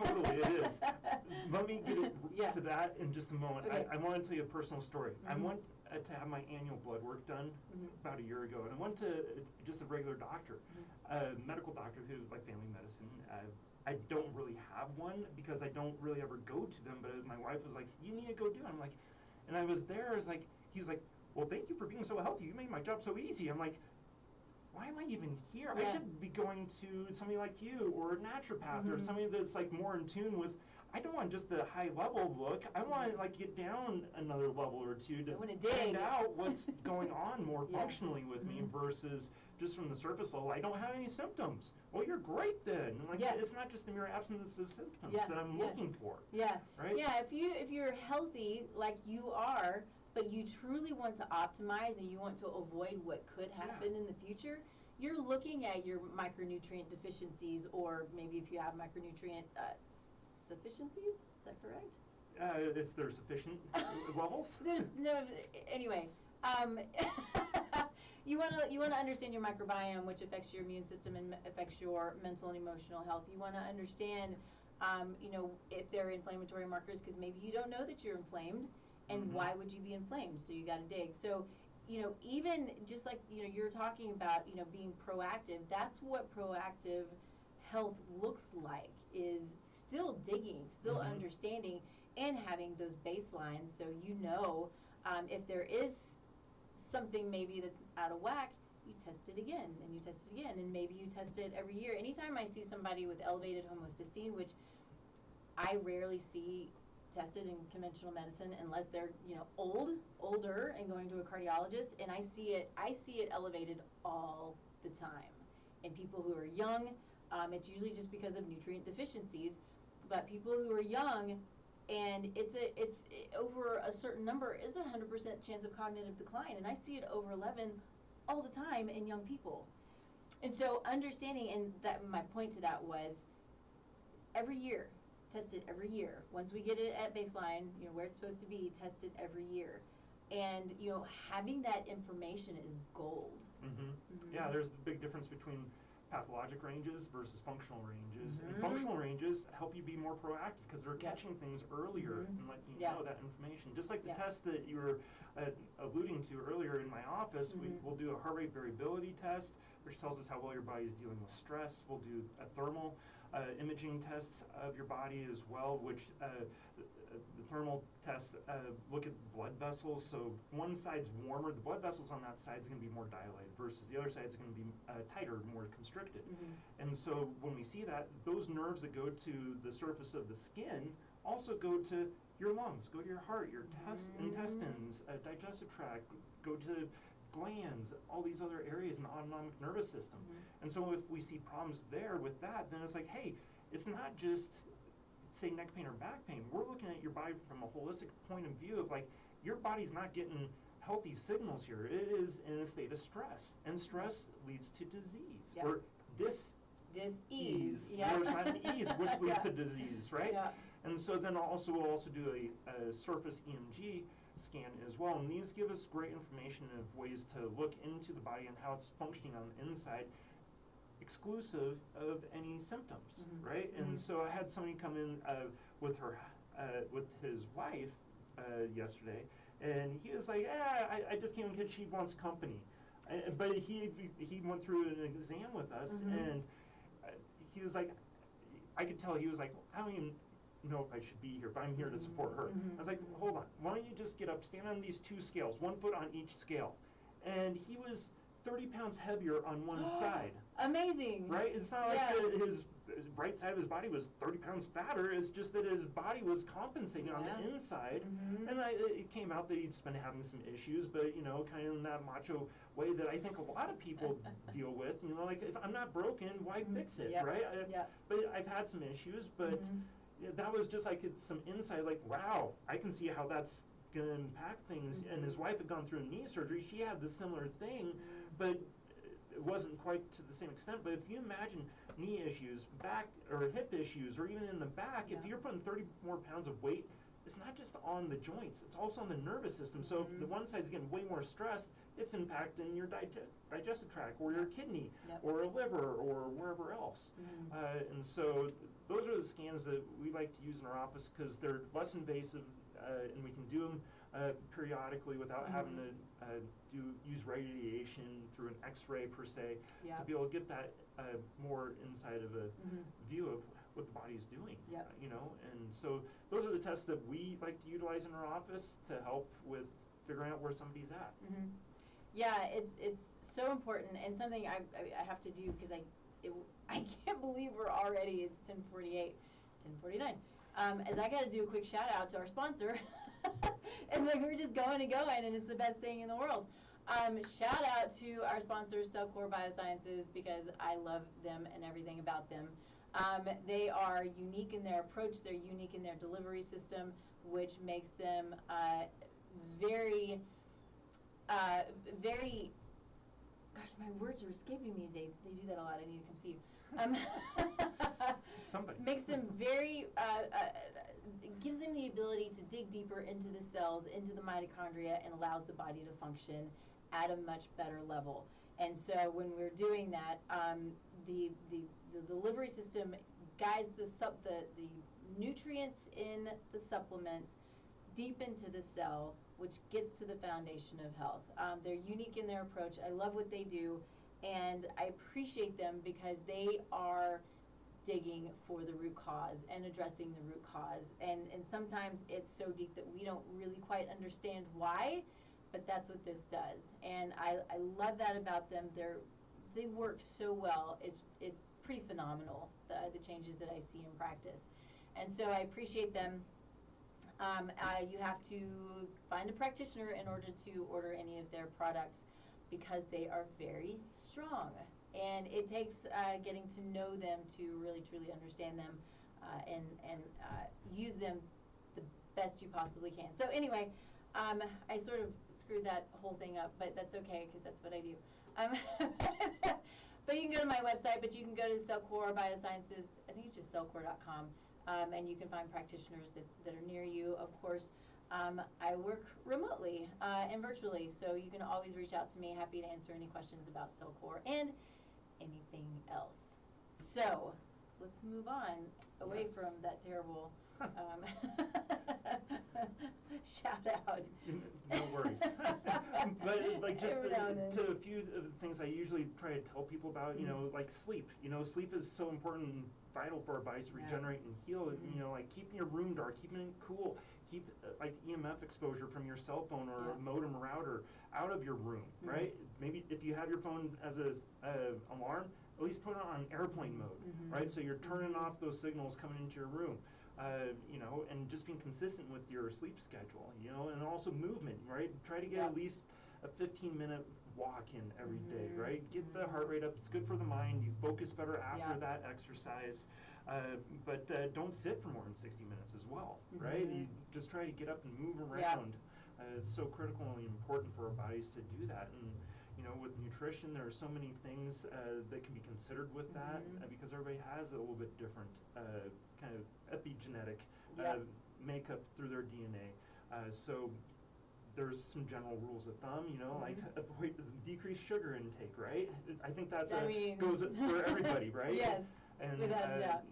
totally, it is. Let me get to that in just a moment.
Okay.
I want to tell you a personal story.
Mm-hmm.
I went to have my annual blood work done about a year ago, and I went to just a regular doctor, a medical doctor who, like family medicine. I don't really have one because I don't really ever go to them, but my wife was like, you need to go do it. I'm like, and I was there, he was like, well, thank you for being so healthy. You made my job so easy. I'm like, why am I even here?
Yeah.
I should be going to somebody like you or a naturopath or somebody that's like more in tune with. I don't want just a high level look. I want to like get down another level or two to find out what's going on more functionally with me versus just from the surface level. I don't have any symptoms. Well, you're great then. It's not just a mere absence of symptoms that I'm looking for.
Yeah.
Right?
Yeah. If you're healthy like you are, but you truly want to optimize and you want to avoid what could happen in the future, you're looking at your micronutrient deficiencies, or maybe if you have micronutrient sufficiencies. Is that correct?
If there's sufficient levels.
There's no. Anyway, you want to understand your microbiome, which affects your immune system and affects your mental and emotional health. You want to understand, if there are inflammatory markers, because maybe you don't know that you're inflamed. And why would you be inflamed? So you got to dig. So, even just like, you're talking about, being proactive, that's what proactive health looks like, is still digging, still understanding, and having those baselines. So, if there is something maybe that's out of whack, you test it again, and you test it again, and maybe you test it every year. Anytime I see somebody with elevated homocysteine, which I rarely see tested in conventional medicine unless they're older and going to a cardiologist, and I see it elevated all the time. In people who are young, it's usually just because of nutrient deficiencies, but people who are young, and it's over a certain number is 100% chance of cognitive decline, and I see it over 11 all the time in young people. And so understanding, and that my point to that was every year. Test it every year. Once we get it at baseline, where it's supposed to be, test it every year. And, having that information is gold.
Yeah, there's the big difference between pathologic ranges versus functional ranges. And functional ranges help you be more proactive because they're catching things earlier and letting you know that information. Just like the test that you were alluding to earlier in my office, we'll do a heart rate variability test, which tells us how well your body is dealing with stress. We'll do a thermal imaging tests of your body as well, which the thermal tests look at blood vessels. So one side's warmer, the blood vessels on that side is going to be more dilated versus the other side is going to be tighter, more constricted. And so when we see that, those nerves that go to the surface of the skin also go to your lungs, go to your heart, your intestines, digestive tract, go to glands, all these other areas in the autonomic nervous system. And so if we see problems there with that, then it's like, hey, it's not just, say, neck pain or back pain. We're looking at your body from a holistic point of view of like, your body's not getting healthy signals here. It is in a state of stress, and stress leads to disease or dis-ease,
yeah.
or it's not an ease, which leads to disease, right?
Yeah.
And so then we'll also do a surface EMG scan as well, and these give us great information of ways to look into the body and how it's functioning on the inside, exclusive of any symptoms, right? And so I had somebody come in with his wife yesterday, and he was like, I just came in because she wants company. But he went through an exam with us, and he was like, I could tell he was like, I don't even know if I should be here, but I'm here to support her. I was like, hold on, why don't you just get up, stand on these two scales, 1 foot on each scale. And he was 30 pounds heavier on one side.
Amazing.
Right? It's not like his right side of his body was 30 pounds fatter. It's just that his body was compensating on the inside. And it came out that he's been having some issues, but, you know, kind of in that macho way that I think a lot of people deal with. You know, like, if I'm not broken, why fix it, right? But I've had some issues, but that was just like some insight, like, wow, I can see how that's going to impact things. And his wife had gone through knee surgery. She had the similar thing, but it wasn't quite to the same extent. But if you imagine knee issues, back or hip issues, or even in the back, if you're putting 30 more pounds of weight, it's not just on the joints, it's also on the nervous system. So if the one side's getting way more stressed, it's impacting your digestive tract, or your kidney, or a liver, or wherever else. And so those are the scans that we like to use in our office because they're less invasive, and we can do them periodically without having to use radiation through an X-ray per se, to be able to get that more inside of a view of what the body's doing. You know, and so those are the tests that we like to utilize in our office to help with figuring out where somebody's at.
Yeah, it's so important, and something I have to do because I can't believe we're already, it's 10:48, 10:49. As I got to do a quick shout out to our sponsor. It's like we're just going and going, and it's the best thing in the world. Shout out to our sponsor, Cellcore Biosciences, because I love them and everything about them. They are unique in their approach. They're unique in their delivery system, which makes them very, very. Gosh, my words are escaping me today. They do that a lot. I need to come see you.
Somebody
makes them very. Gives them the ability to dig deeper into the cells, into the mitochondria, and allows the body to function at a much better level. And so when we're doing that, the delivery system guides the nutrients in the supplements deep into the cell, which gets to the foundation of health. They're unique in their approach. I love what they do, and I appreciate them because they are digging for the root cause and addressing the root cause. And sometimes it's so deep that we don't really quite understand why, but that's what this does. And I love that about them. They work so well. It's pretty phenomenal, the changes that I see in practice. And so I appreciate them. You have to find a practitioner in order to order any of their products because they are very strong. And it takes getting to know them to really truly understand them and use them the best you possibly can. So anyway, I sort of screwed that whole thing up, but that's okay because that's what I do. But you can go to my website, but you can go to Cellcore Biosciences. I think it's just cellcore.com, and you can find practitioners that are near you. Of course, I work remotely and virtually, so you can always reach out to me. Happy to answer any questions about Cellcore and anything else. So let's move on away from that terrible shout out.
No worries. But like just to a few of the things I usually try to tell people about, you know, like sleep. You know, sleep is so important and vital for our bodies to regenerate and heal. You know, like keeping your room dark, keeping it cool, keep like EMF exposure from your cell phone or modem router out of your room, right? Maybe if you have your phone as a alarm, at least put it on airplane mode, right? So you're turning off those signals coming into your room. You know, and just being consistent with your sleep schedule, you know, and also movement, right? Try to get at least a 15-minute walk in every day, right? Get the heart rate up. It's good for the mind. You focus better after that exercise. But don't sit for more than 60 minutes as well, right? You just try to get up and move around. It's so critically important for our bodies to do that. And you know, with nutrition, there are so many things that can be considered with that because everybody has a little bit different kind of epigenetic makeup through their DNA. So there's some general rules of thumb, you know, like avoid decrease sugar intake, right? I think that's goes for everybody, right?
Yes,
and
without doubt.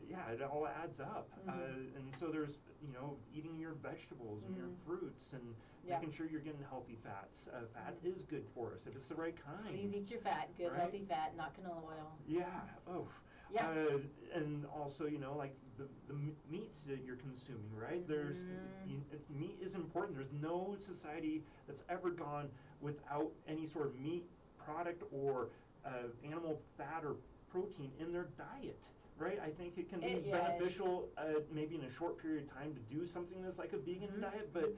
Yeah, it all adds up. And so there's, you know, eating your vegetables and your fruits and making sure you're getting healthy fats. Fat is good for us if it's the right kind.
Please eat your fat, good healthy fat, not canola oil.
Yeah. Oh. Yeah. And also, you know, like the meats that you're consuming, right? There's meat is important. There's no society that's ever gone without any sort of meat product or animal fat or protein in their diet, right? I think it can be beneficial maybe in a short period of time to do something that's like a vegan diet, but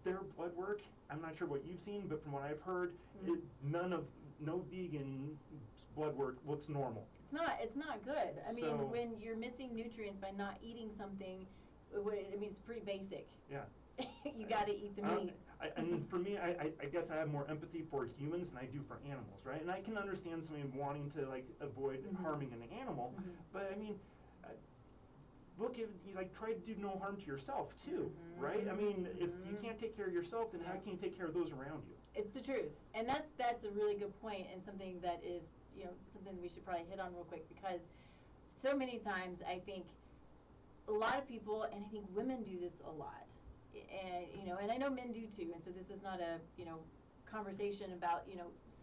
their blood work, I'm not sure what you've seen, but from what I've heard, no vegan blood work looks normal.
It's not good. I mean, when you're missing nutrients by not eating something, I mean, it's pretty basic.
Yeah.
You got to eat the meat.
And for me, I guess I have more empathy for humans than I do for animals, right? And I can understand somebody wanting to like avoid harming an animal, but I mean, look at try to do no harm to yourself too, right? I mean, if you can't take care of yourself, then how can you take care of those around you?
It's the truth, and that's a really good point, and something that is something we should probably hit on real quick, because so many times I think a lot of people, and I think women do this a lot, and and I know men do too, and so this is not a conversation about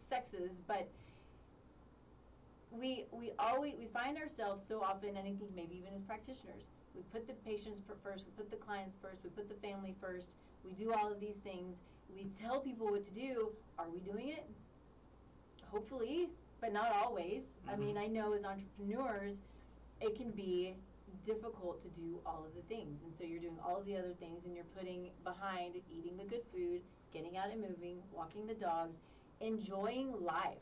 sexes, but we find ourselves so often, and I think maybe even as practitioners, we put the patients first, we put the clients first, we put the family first, we do all of these things, we tell people what to do. Are we doing it? Hopefully, but not always. I mean, I know as entrepreneurs, it can be difficult to do all of the things, and so you're doing all of the other things, and you're putting behind eating the good food, getting out and moving, walking the dogs, enjoying life,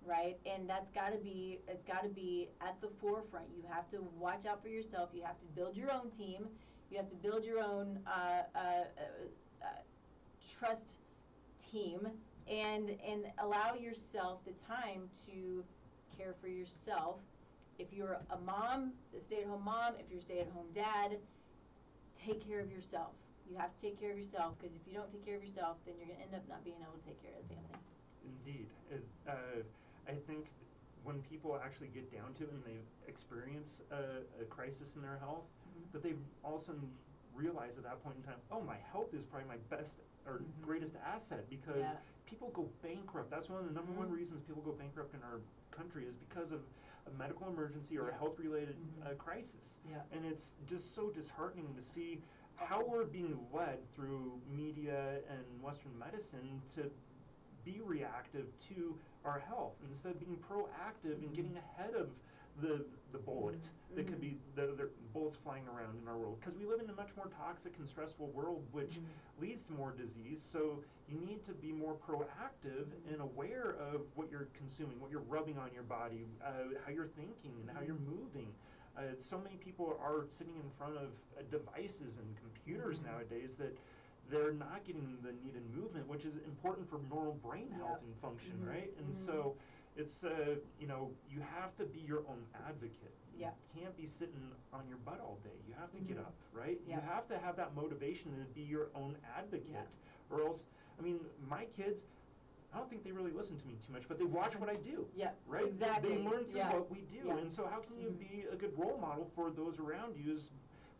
right? And it's got to be at the forefront. You have to watch out for yourself. You have to build your own team. You have to build your own trust team, and allow yourself the time to care for yourself. If you're a mom, a stay-at-home mom, if you're a stay-at-home dad, take care of yourself. You have to take care of yourself, because if you don't take care of yourself, then you're going to end up not being able to take care of the family.
Indeed. I think when people actually get down to it and they experience a crisis in their health, that they all of a sudden realize at that point in time, oh, my health is probably my best or greatest asset, because people go bankrupt. That's one of the number one reasons people go bankrupt in our country, is because of a medical emergency or a health-related crisis. And it's just so disheartening to see how we're being led through media and Western medicine to be reactive to our health instead of being proactive and getting ahead of the bullet that could be the bullets flying around in our world, because we live in a much more toxic and stressful world, which leads to more disease. So you need to be more proactive and aware of what you're consuming, what you're rubbing on your body, how you're thinking and how you're moving. So many people are sitting in front of devices and computers nowadays that they're not getting the needed movement, which is important for normal brain health and function, right? And so it's you have to be your own advocate. You can't be sitting on your butt all day. You have to get up, right? You have to have that motivation to be your own advocate, or else, I mean, my kids, I don't think they really listen to me too much, but they watch what I do. Right?
Exactly.
They learn through what we do. And so how can you be a good role model for those around you, is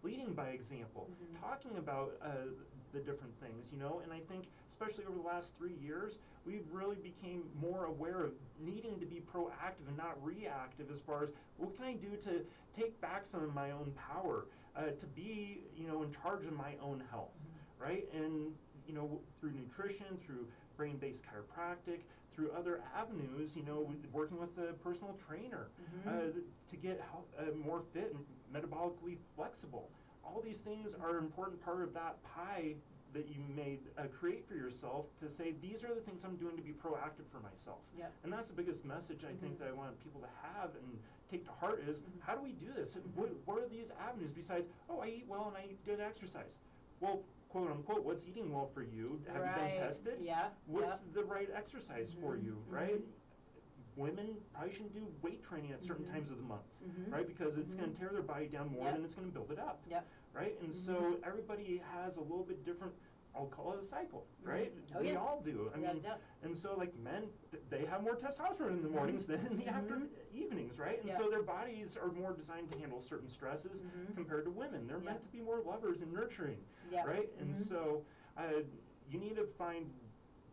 leading by example, talking about the different things, and I think especially over the last 3 years, we've really became more aware of needing to be proactive and not reactive, as far as what can I do to take back some of my own power, to be, in charge of my own health, right? And, through nutrition, through brain-based chiropractic, through other avenues, working with a personal trainer to get more fit and metabolically flexible. All these things are an important part of that pie that you may create for yourself, to say, these are the things I'm doing to be proactive for myself. And that's the biggest message I think that I want people to have and take to heart, is how do we do this? What are these avenues besides, oh, I eat well and I eat good exercise? Well, quote unquote, what's eating well for you? Have you been tested? What's the right exercise for you, right? Women probably shouldn't do weight training at certain times of the month, right? Because it's going to tear their body down more than it's going to build it up, right? And so everybody has a little bit different, I'll call it a cycle, right? We all do. I mean, and so like men, they have more testosterone in the mornings than in the evenings, right? And so their bodies are more designed to handle certain stresses compared to women. They're meant to be more lovers and nurturing, right? And so you need to find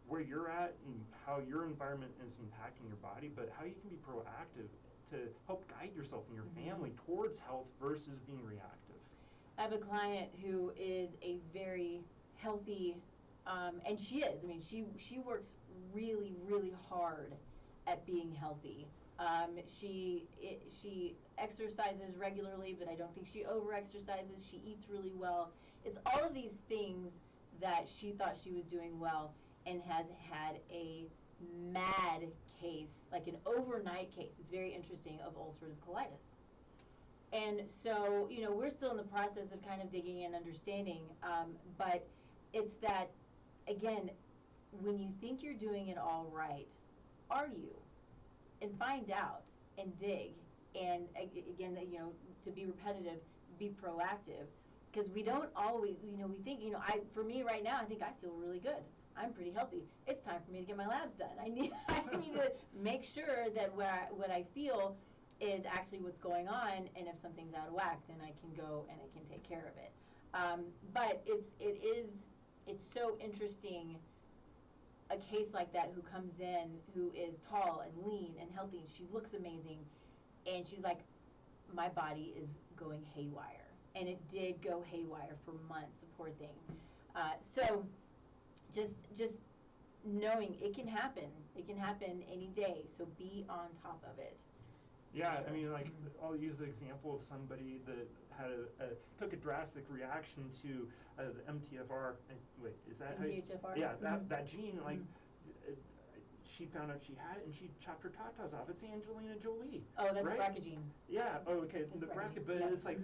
where you're at and how your environment is impacting your body, but how you can be proactive to help guide yourself and your family towards health versus being reactive.
I have a client who is a very healthy And she is. I mean, she works really, really hard at being healthy. She exercises regularly, but I don't think she over exercises. She eats really well. It's all of these things that she thought she was doing well, and has had a mad case, like an overnight case. It's very interesting, of ulcerative colitis. And so, we're still in the process of kind of digging and understanding, but it's that, again, when you think you're doing it all right, are you? And find out and dig. And again, to be repetitive, be proactive. Because we don't always, we think, for me right now, I think I feel really good. I'm pretty healthy. It's time for me to get my labs done. I need to make sure that what I feel is actually what's going on, and if something's out of whack, then I can go and I can take care of it. But it's so interesting, a case like that, who comes in, who is tall and lean and healthy, and she looks amazing, and she's like, my body is going haywire. And it did go haywire for months, the poor thing. So just knowing it can happen. It can happen any day, so be on top of it.
Yeah,
Sure.
I mean, like, I'll use the example of somebody that had took a drastic reaction to the MTFR. Wait, is that
MTHFR?
Yeah, that gene. Like, she found out she had it, and she chopped her tatas off. It's Angelina Jolie.
Oh, that's
right?
BRCA gene.
Yeah. Oh, okay.
It's
the
BRCA,
BRCA, but
yeah.
it's like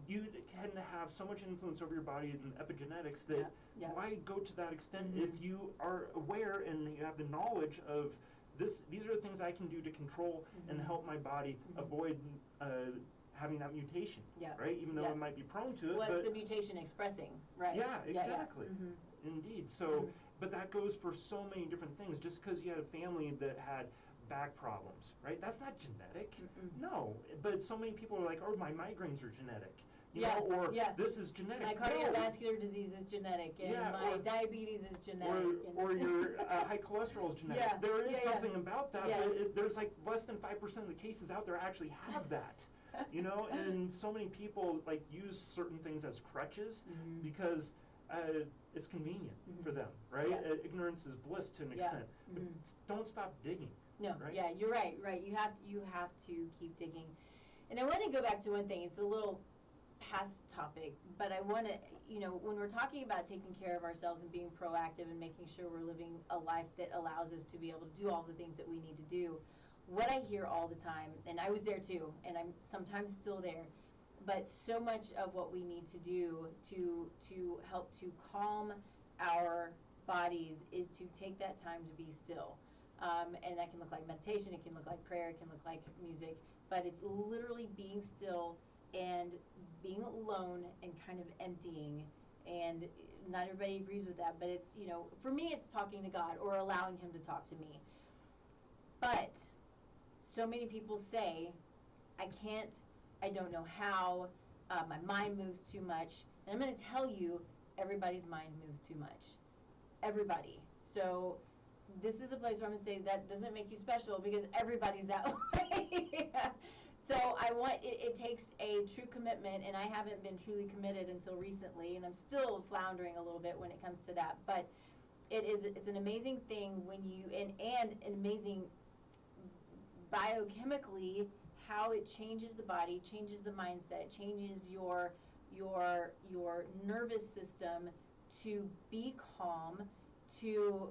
you can have so much influence over your body and epigenetics that why go to that extent if you are aware and you have the knowledge of this? These are the things I can do to control and help my body avoid having that mutation.
Yeah.
Right. Even though it might be prone to it.
Well, it's the mutation expressing, right?
Yeah. Exactly.
Yeah.
Indeed. So. But that goes for so many different things. Just because you had a family that had back problems, right? That's not genetic. No. But so many people are like, oh, my migraines are genetic. You know, or this is genetic.
My cardiovascular disease is genetic, and my diabetes is genetic.
Or your high cholesterol is genetic. There is something about that, but there's like less than 5% of the cases out there actually have that. And so many people like use certain things as crutches because it's convenient for them, right? Ignorance is bliss to an extent. But don't stop digging.
No,
right?
Yeah, you're right. You have to keep digging. And I want to go back to one thing. It's a little past topic, but I want to, when we're talking about taking care of ourselves and being proactive and making sure we're living a life that allows us to be able to do all the things that we need to do, what I hear all the time, and I was there too, and I'm sometimes still there, but so much of what we need to do to help to calm our bodies is to take that time to be still. And that can look like meditation, it can look like prayer, it can look like music, but it's literally being still and being alone and kind of emptying. And not everybody agrees with that, but it's, for me, it's talking to God or allowing Him to talk to me. But so many people say, I can't, I don't know how, my mind moves too much. And I'm going to tell you, everybody's mind moves too much. Everybody. So this is a place where I'm going to say that doesn't make you special because everybody's that way. So it takes a true commitment, and I haven't been truly committed until recently, and I'm still floundering a little bit when it comes to that. But it's an amazing thing when you, and an amazing biochemically how it changes the body, changes the mindset, changes your nervous system to be calm, to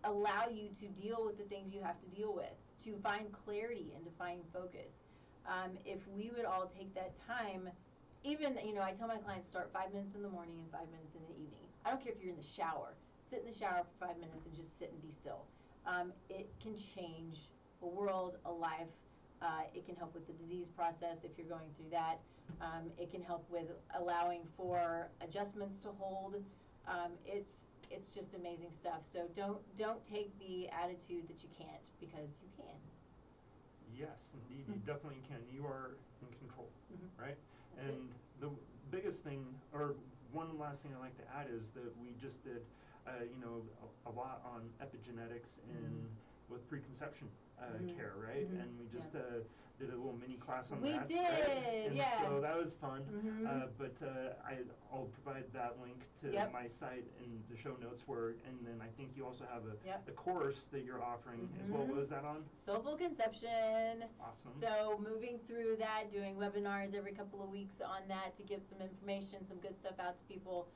allow you to deal with the things you have to deal with, to find clarity and to find focus. If we would all take that time, even, I tell my clients start 5 minutes in the morning and 5 minutes in the evening. I don't care if you're in the shower. Sit in the shower for 5 minutes and just sit and be still. It can change a world, a life. It can help with the disease process if you're going through that. It can help with allowing for adjustments to hold. It's just amazing stuff. So don't take the attitude that you can't, because you can.
Yes, indeed, you definitely can. You are in control, right?
That's
and the biggest thing, or one last thing I'd like to add is that we just did, a lot on epigenetics and with preconception
Mm-hmm.
care, right?
Mm-hmm.
And we just
Yeah.
did a little mini class on
We
that.
did,
right? And
yeah.
so that was fun.
Mm-hmm.
I'll provide that link to
Yep.
my site in the show notes and then I think you also have
Yep.
a course that you're offering as well.
Mm-hmm.
What is that on?
Soulful conception.
Awesome.
So moving through that, doing webinars every couple of weeks on that to give some information, some good stuff out to people.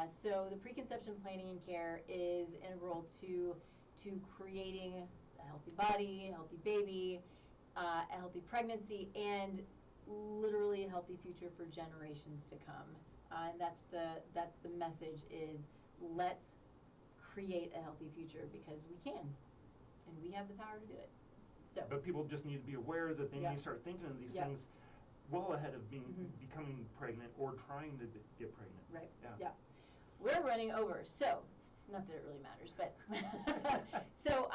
So the preconception planning and care is integral to creating a healthy body, a healthy baby, a healthy pregnancy, and literally a healthy future for generations to come. And that's the message is let's create a healthy future because we can, and we have the power to do it. So.
But people just need to be aware that they need to start thinking of these things well ahead of becoming pregnant or trying to get pregnant.
Right.
Yeah.
We're running over, so not that it really matters, but so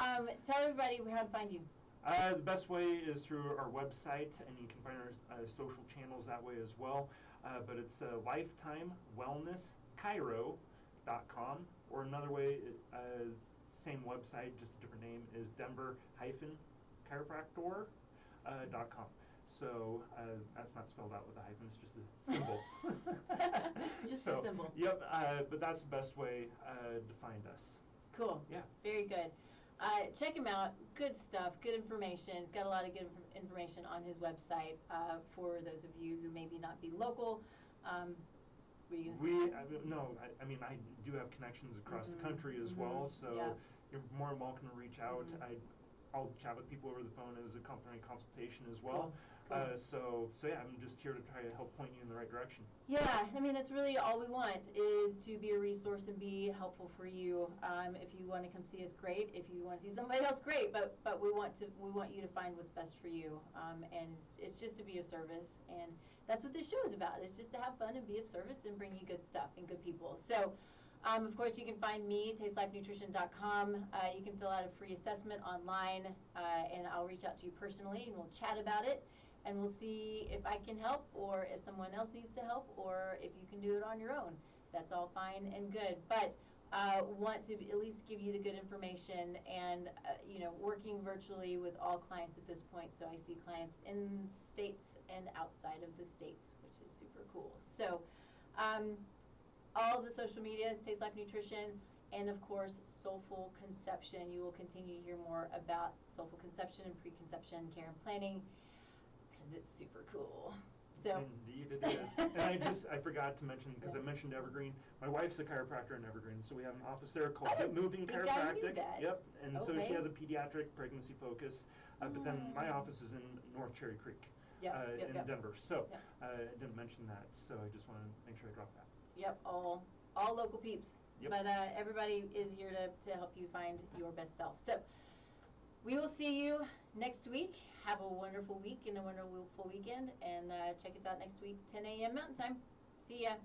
tell everybody how to find you.
The best way is through our website, and you can find our social channels that way as well. But it's lifetime-wellness-cairo.com, or another way, same website, just a different name, is denver-chiropractor.com. So that's not spelled out with a hyphen, it's just a symbol.
Just a symbol.
Yep, but that's the best way to find us.
Cool.
Yeah.
Very good. Check him out. Good stuff, good information. He's got a lot of good information on his website for those of you who maybe not be local. Were you going to say
I mean, I do have connections across the country as well, so you're more than welcome to reach out. I'll chat with people over the phone as a complimentary consultation as well.
Cool.
So I'm just here to try to help point you in the right direction.
Yeah, I mean, that's really all we want is to be a resource and be helpful for you. If you want to come see us, great. If you want to see somebody else, great. But we want you to find what's best for you. And it's just to be of service, and that's what this show is about. It's just to have fun and be of service and bring you good stuff and good people. So. Of course, you can find me, tastelifenutrition.com. You can fill out a free assessment online, and I'll reach out to you personally, and we'll chat about it, and we'll see if I can help, or if someone else needs to help, or if you can do it on your own. That's all fine and good. But want to at least give you the good information, and working virtually with all clients at this point. So I see clients in states and outside of the states, which is super cool. So. All of the social media is Taste Life Nutrition, and of course, Soulful Conception. You will continue to hear more about Soulful Conception and preconception care and planning because it's super cool. So.
Indeed it is. And I forgot to mention, because I mentioned Evergreen, my wife's a chiropractor in Evergreen, so we have an office there called Get Moving Chiropractic. Yep, and so she has a pediatric pregnancy focus, but then my office is in North Cherry Creek in Denver. So I didn't mention that, so I just want to make sure I dropped that.
Yep, all local peeps. Yep. But everybody is here to help you find your best self. So we will see you next week. Have a wonderful week and a wonderful weekend. And check us out next week, 10 a.m. Mountain Time. See ya.